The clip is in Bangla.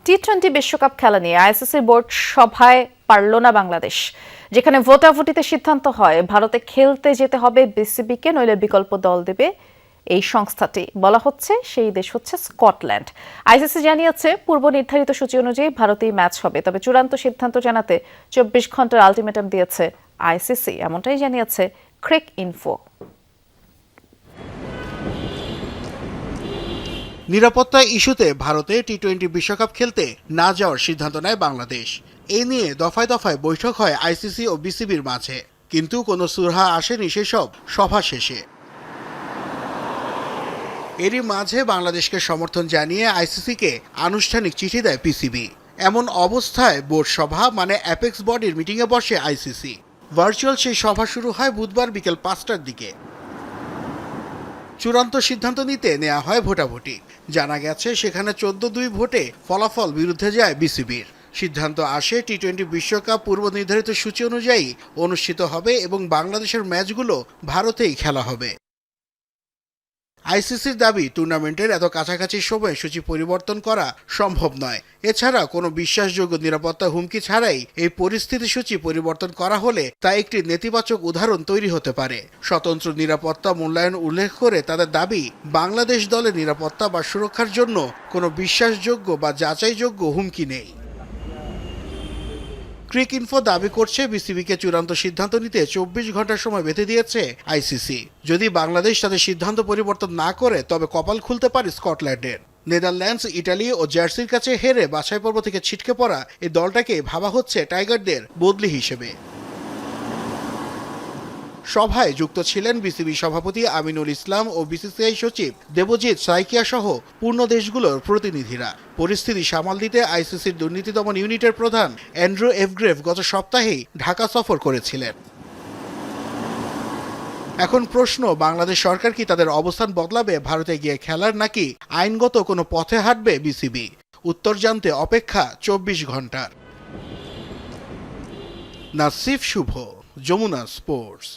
টি-20 বিশ্বকাপ খেলা নিয়ে আইসিসি বোর্ড সভায় পারল না বাংলাদেশ। যেখানে ভোটাভুটিতে সিদ্ধান্ত হয় ভারতে খেলতে যেতে হবে বিসিবিকে, নইলে বিকল্প দল দেবে এই সংস্থাটি। বলা হচ্ছে সেই দেশ হচ্ছে স্কটল্যান্ড। আইসিসি জানিয়েছে পূর্ব নির্ধারিত সূচি অনুযায়ী ভারতেই ম্যাচ হবে, তবে চূড়ান্ত সিদ্ধান্ত জানাতে 24 ঘন্টার আলটিমেটাম দিয়েছে আইসিসি, এমনটাই জানিয়েছে ক্রিক ইনফো। নিরাপত্তা ইস্যুতে ভারতে টি-20 বিশ্বকাপ খেলতে না যাওয়ার সিদ্ধান্ত নেয় বাংলাদেশ। এই নিয়ে দফায় দফায় বৈঠক হয় আইসিসি ও বিসিবির মাঝে, কিন্তু কোনো সুরাহা আসেনি সেসব সভা শেষে। এরই মাঝে বাংলাদেশকে সমর্থন জানিয়ে আইসিসিকে আনুষ্ঠানিক চিঠি দেয় পিসিবি। এমন অবস্থায় বোর্ড সভা মানে অ্যাপেক্স বডির মিটিংয়ে বসে আইসিসি। ভার্চুয়াল সেই সভা শুরু হয় বুধবার বিকেল 5টার দিকে। চূড়ান্ত সিদ্ধান্ত নিতে নেওয়া হয় ভোটাভুটি। জানা গেছে সেখানে 14-2 ভোটে ফলাফল বিরুদ্ধে যায় বিসিবির। সিদ্ধান্ত আসে টি-20 বিশ্বকাপ পূর্ব নির্ধারিত সূচি অনুযায়ী অনুষ্ঠিত হবে এবং বাংলাদেশের ম্যাচগুলো ভারতেই খেলা হবে। আইসিসির দাবি, টুর্নামেন্টের এত কাছাকাছি সময়ে সূচি পরিবর্তন করা সম্ভব নয়। এছাড়া কোনো বিশ্বাসযোগ্য নিরাপত্তা হুমকি ছাড়াই এই পরিস্থিতি সূচি পরিবর্তন করা হলে তা একটি নেতিবাচক উদাহরণ তৈরি হতে পারে। স্বতন্ত্র নিরাপত্তা মূল্যায়ন উল্লেখ করে তাদের দাবি, বাংলাদেশ দলের নিরাপত্তা বা সুরক্ষার জন্য কোনো বিশ্বাসযোগ্য বা যাচাইযোগ্য হুমকি নেই। ক্রিক ইনফো দাবি করছে বিসিবিকে চূড়ান্ত সিদ্ধান্ত নিতে 24 ঘন্টার সময় বেঁধে দিয়েছে আইসিসি। যদি বাংলাদেশ তাদের সিদ্ধান্ত পরিবর্তন না করে তবে কপাল খুলতে পারে স্কটল্যান্ডের। নেদারল্যান্ডস, ইটালি ও জার্সির কাছে হেরে বাছাই পর্ব থেকে ছিটকে পড়া এই দলটাকে ভাবা হচ্ছে টাইগারদের বদলি হিসেবে। সভায় যুক্ত ছিলেন বিসিবি সভাপতি আমিনুল ইসলাম ও বিসিসিআই সচিব দেবজিৎ সাইকিয়া সহ পূর্ণ দেশগুলোর প্রতিনিধিরা। পরিস্থিতি সামাল দিতে আইসিসির দুর্নীতি দমন ইউনিটের প্রধান অ্যান্ড্রু এভগ্রেভ গত সপ্তাহেই ঢাকা সফর করেছিলেন। এখন প্রশ্ন, বাংলাদেশ সরকার কি তাদের অবস্থান বদলাবে ভারতে গিয়ে খেলার, নাকি আইনগত কোনো পথে হাঁটবে বিসিবি? উত্তর জানতে অপেক্ষা 24 ঘন্টার। নাসিফ শুভ, যমুনা স্পোর্টস।